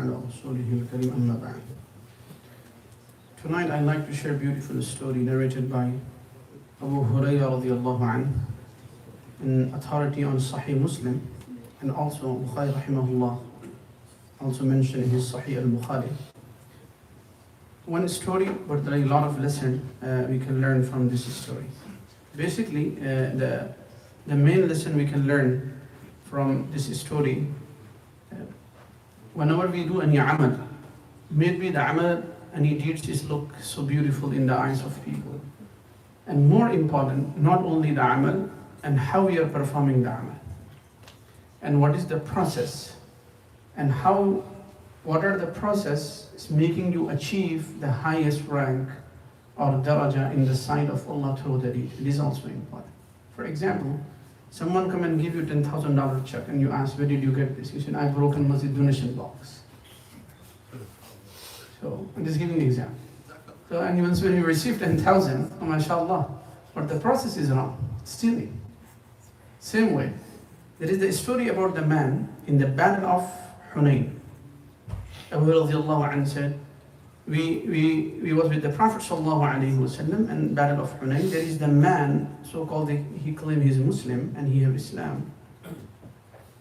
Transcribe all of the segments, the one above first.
على رسوله الكريم أما بعد. Tonight I'd like to share a beautiful story narrated by Abu Hurairah radiallahu anhu, an authority on Sahih Muslim, and also Bukhari rahimahullah also mentioned in his Sahih al-Bukhari. One story, but there are a lot of lessons we can learn from this story. Basically, the main lesson we can learn from this story, whenever we do any amal, maybe the amal, any deeds look so beautiful in the eyes of people. And more important, not only the amal, and how we are performing the amal. And what is the process, and what are the process making you achieve the highest rank or daraja in the sight of Allah through the deed. It is also important. For example, someone come and give you $10,000 check and you ask, where did you get this? You said, I broke in masjid donation box. So I'm just giving an example. So and even when you receive 10,000, oh mashallah, but the process is wrong, stealing. Same way, there is the story about the man in the battle of Hunayn. Abu Hurairah said, we was with the Prophet ﷺ and battle of Hunayn. There is the man, so-called, he claimed he's Muslim and he have Islam.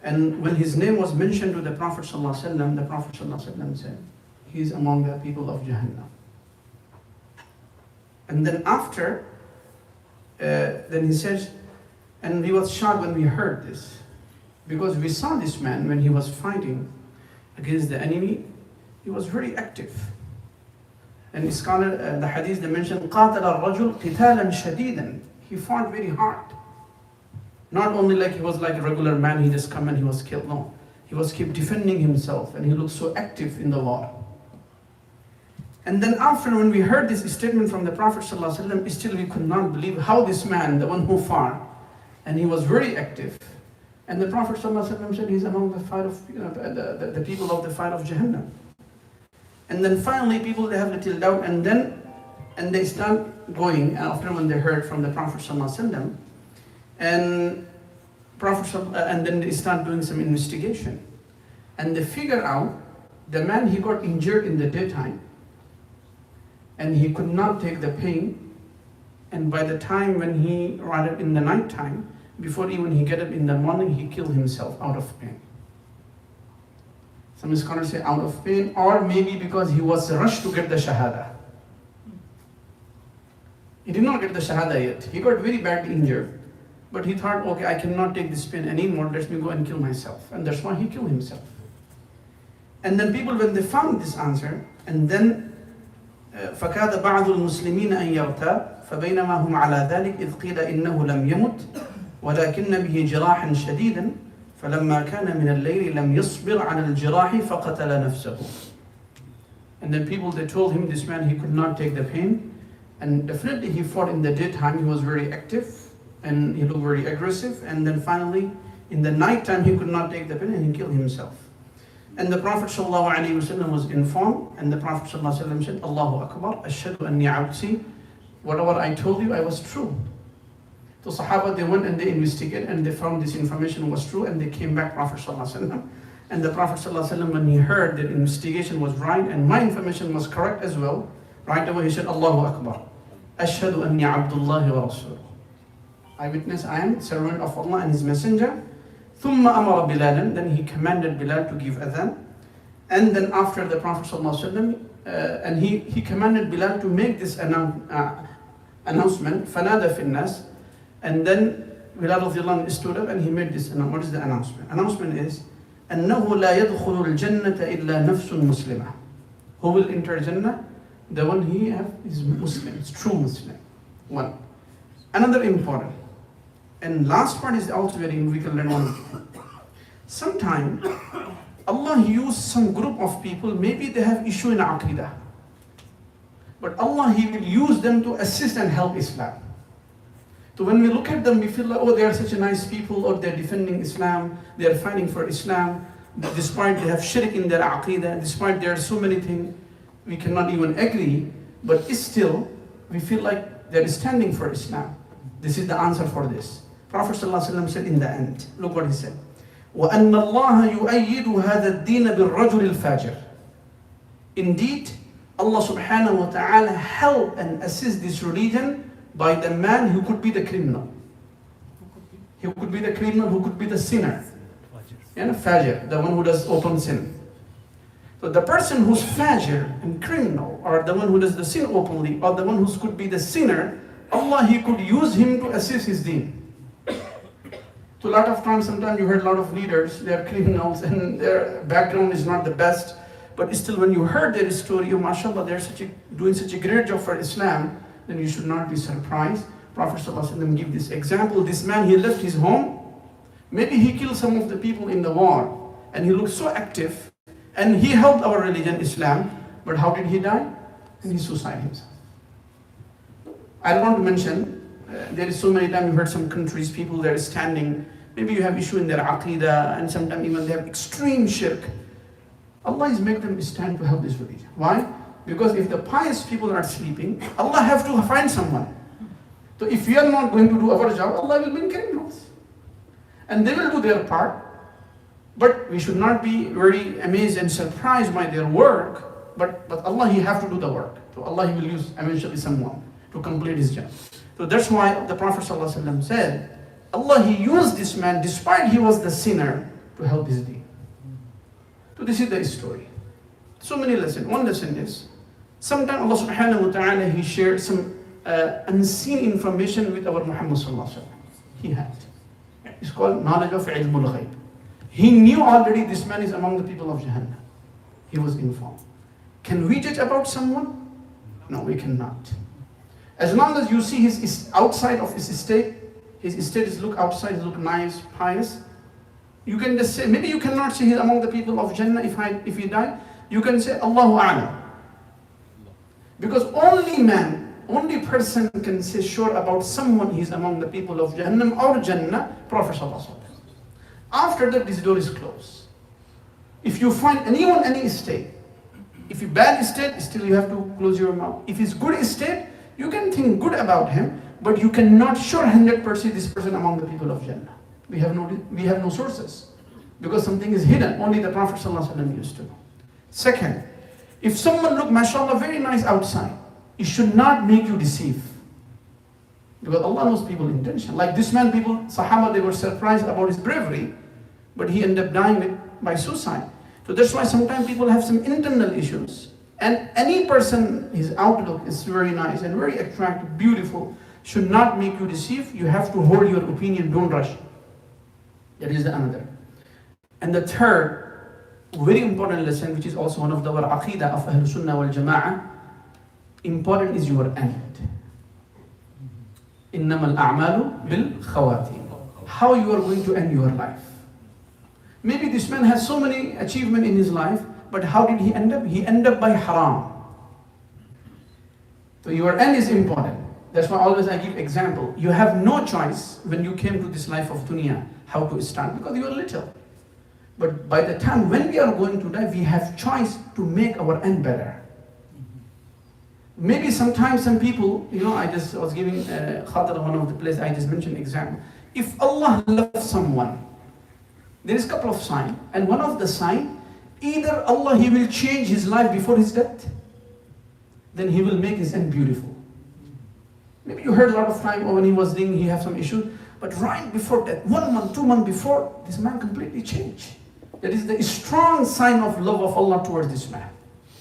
And when his name was mentioned to the Prophet ﷺ, the Prophet ﷺ said, he's among the people of Jahannam. And then after, then he says, and we was shocked when we heard this, because we saw this man when he was fighting against the enemy, he was very active. And the scholar, the hadith, they mentioned, قَاتَلَ الرَّجُلْ قِتَالًا شَدِيدًا. He fought very hard. Not only like he was like a regular man, he just come and he was killed. No, he was keep defending himself and he looked so active in the war. And then after, when we heard this statement from the Prophet ﷺ, still we could not believe how this man, the one who fought, and he was very active. And the Prophet ﷺ said he's among the fight of, the people of the fight of Jahannam. And then finally people, they have little doubt, and they start going after when they heard from the Prophet ﷺ, and then they start doing some investigation. And they figure out the man, he got injured in the daytime, and he could not take the pain. And by the time when he arrived in the night time, before even he get up in the morning, he killed himself out of pain. Some scholars say out of pain, or maybe because he was rushed to get the shahada. He did not get the shahada yet. He got very badly injured. But he thought, okay, I cannot take this pain anymore, let me go and kill myself. And that's why he killed himself. And then people, when they found this answer, and then فَكَادَ بَعْضُ الْمُسْلِمِينَ أَنْ يَرْتَابَ فَبَيْنَمَا هُمْ عَلَى ذَلِكَ إِذْ قِيلَ إِنَّهُ لَمْ يَمُتْ وَلَكِنَّ بِهِ جِرَاحًا شَدِيدًا فَلَمَّا كَانَ مِنَ اللَّيْلِ لَمْ يَصْبِرْ عَلَى الْجِرَاحِ فَقَتَلَ نَفْسَهُ. And then people, they told him, this man, he could not take the pain. And definitely he fought in the daytime, he was very active, and he looked very aggressive. And then finally, in the night time, he could not take the pain and he killed himself. And the Prophet ﷺ was informed, and the Prophet ﷺ said, Allahu Akbar, ashhadu anni abdi, whatever I told you, I was true. So Sahaba, they went and they investigated, and they found this information was true, and they came back Prophet ﷺ. And the Prophet ﷺ, when he heard that investigation was right, and my information was correct as well, right away he said, Allahu Akbar, ashhadu anni abdullahi wa rasuluh. I witness I am servant of Allah and His Messenger. ثُمَّ أَمَرَ بِلَالًا. Then he commanded Bilal to give adhan. And then after the Prophet ﷺ, and he commanded Bilal to make this announcement, فَنَادَ فِي النَّاسِ. And then Bilal radiallahu anhu stood up and he made this announcement. What is the announcement? Announcement is, أَنَّهُ لَا يَدْخُلُ الْجَنَّةَ إِلَّا نَفْسٌ مُسْلِمَةٌ. Who will enter Jannah? The one he have is Muslim, it's true Muslim. One. Another important. And last part is also very, we can learn one. Sometimes Allah used some group of people, maybe they have issue in Aqidah. But Allah, He will use them to assist and help Islam. So when we look at them, we feel like, oh, they are such a nice people, or they're defending Islam, they are fighting for Islam, despite they have shirk in their Aqidah, despite there are so many things we cannot even agree, but still, we feel like they're standing for Islam. This is the answer for this. Prophet ﷺ said in the end, look what he said. وَأَنَّ اللَّهَ يُؤَيِّدُ هَذَا الدِّينَ بِالرَّجُلِ الْفَاجِرِ. Indeed, Allah subhanahu wa ta'ala help and assist this religion by the man who could be the criminal. Who could be the criminal, who could be the sinner. And fajr, the one who does open sin. So the person who's fajr and criminal, or the one who does the sin openly, or the one who could be the sinner, Allah, He could use him to assist His deen. So a lot of times, sometimes you heard a lot of leaders, they are criminals and their background is not the best. But still when you heard their story, oh mashallah, they're doing such a great job for Islam, then you should not be surprised. Prophet ﷺ give this example. This man, he left his home. Maybe he killed some of the people in the war. And he looked so active. And he helped our religion, Islam. But how did he die? And he suicided himself. I don't want to mention, there is so many times you heard some countries, people they're standing, maybe you have issue in their aqidah, and sometimes even they have extreme shirk. Allah is making them stand to help this religion. Why? Because if the pious people are sleeping, Allah have to find someone. So if we are not going to do our job, Allah will bring criminals. And they will do their part. But we should not be very amazed and surprised by their work. But Allah, He have to do the work. So Allah, He will use eventually someone to complete His job. So that's why the Prophet ﷺ said, Allah, He used this man, despite he was the sinner, to help his deen. So this is the story. So many lessons. One lesson is, sometimes Allah subhanahu wa ta'ala, He shared some unseen information with our Muhammad ﷺ. He had. It's called knowledge of ilmul ghaib. He knew already this man is among the people of Jahannam. He was informed. Can we judge about someone? No, we cannot. As long as you see his outside of his estate is look outside, look nice, pious, you can just say, maybe you cannot say he's among the people of Jannah if he died. You can say, Allahu A'lam. Because only person can say sure about someone he's among the people of Jahannam or Jannah, Prophet ﷺ. After that, this door is closed. If you find anyone, any estate, if he's bad estate, still you have to close your mouth. If he's good estate, you can think good about him, but you cannot sure 100% this person among the people of Jannah. We have no sources. Because something is hidden, only the Prophet ﷺ used to know. Second, if someone look, mashallah, very nice outside, it should not make you deceive. Because Allah knows people's intention. Like this man, Sahaba, they were surprised about his bravery, but he ended up dying by suicide. So that's why sometimes people have some internal issues. And any person, his outlook is very nice and very attractive, beautiful, should not make you deceive. You have to hold your opinion, don't rush. That is the another. And the third, very important lesson, which is also one of our aqidah of Ahlul Sunnah wal Jama'ah, important is your end. إِنَّمَا الْأَعْمَالُ بِالْخَوَاتِيمِ. How you are going to end your life. Maybe this man has so many achievements in his life, but how did he end up? He ended up by haram. So your end is important. That's why always I give example. You have no choice when you came to this life of dunya, how to start, because you are little. But by the time when we are going to die, we have choice to make our end better. Maybe sometimes some people, I just was giving khatar one of the places I just mentioned example. If Allah loves someone, there is a couple of signs, and one of the signs, either Allah, He will change his life before his death, then He will make his end beautiful. Maybe you heard a lot of time when he was doing, he have some issue, but right before that, 1 month, 2 months before, this man completely changed. That is the strong sign of love of Allah towards this man.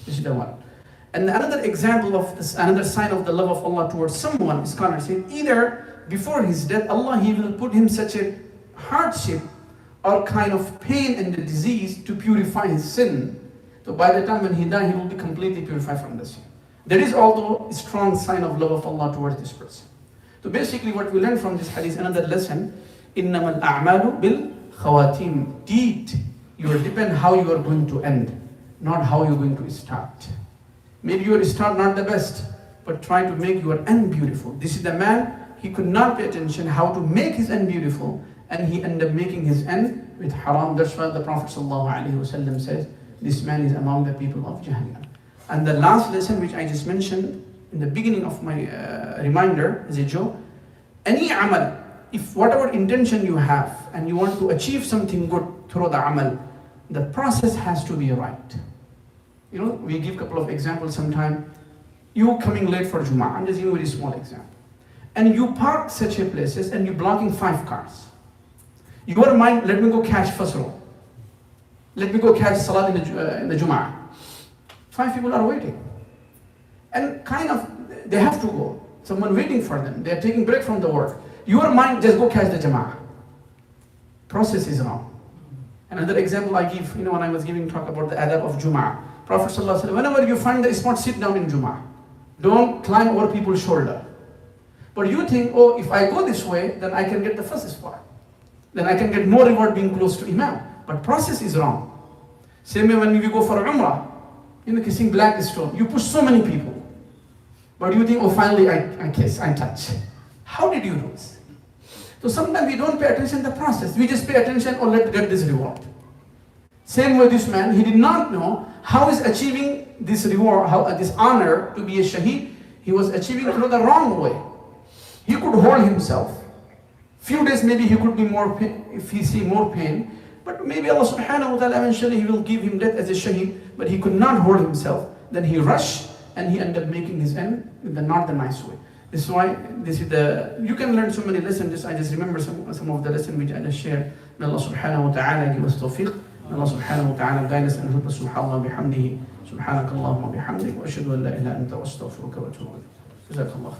This is the one. And another example of this, another sign of the love of Allah towards someone, scholars say, either before his death, Allah, He will put him such a hardship or kind of pain and the disease to purify his sin. So by the time when he dies, he will be completely purified from the sin. There is also a strong sign of love of Allah towards this person. So basically what we learn from this hadith, another lesson, إِنَّمَا الْأَعْمَالُ بِالْخَوَاتِيمِ. Deed, you will depend how you are going to end, not how you are going to start. Maybe your start not the best, but try to make your end beautiful. This is the man, he could not pay attention how to make his end beautiful, and he ended up making his end with haram. That's why the Prophet ﷺ says, this man is among the people of Jahannam. And the last lesson which I just mentioned in the beginning of my reminder as a joke, any amal, if whatever intention you have and you want to achieve something good through the amal, the process has to be right. You know, we give a couple of examples sometime. You coming late for Jummah, I'm just giving you a very small example. And you park such a places and you're blocking 5 cars. Your mind, let me go catch first row. Let me go catch Salat in the Jummah. 5 people are waiting. And kind of, they have to go. Someone waiting for them. They're taking break from the work. Your mind, just go catch the Jama'ah. Process is wrong. Another example I give, you know, when I was giving talk about the adab of Jummah. Prophet ﷺ, whenever you find the spot, sit down in Jummah. Don't climb over people's shoulder. But you think, oh, if I go this way, then I can get the first spot. Then I can get more reward being close to Imam. But process is wrong. Same way when we go for Umrah, you know, kissing black stone, you push so many people. But you think, oh, finally I kiss, I touch. How did you do this? So sometimes we don't pay attention to the process. We just pay attention, oh, let's get this reward. Same way this man, he did not know how is achieving this reward, how this honor to be a shaheed. He was achieving through the wrong way. He could hold himself. Few days maybe he could be more pain, if he see more pain. But maybe Allah subhanahu wa ta'ala eventually he will give him death as a shaheed. But he could not hold himself. Then he rushed and he ended up making his end in the not the nice way. This is why this is you can learn so many lessons. I just remember some of the lessons which I just shared. May Allah subhanahu wa ta'ala give us tawfiq. May Allah subhanahu wa ta'ala guide us and help us. Subhanallah bihamdihi. Subhanakallahumma bihamdik. Wa ashhadu an la ilaha illa anta wa astaghfiruka wa atubu ilayk. Jazakallah.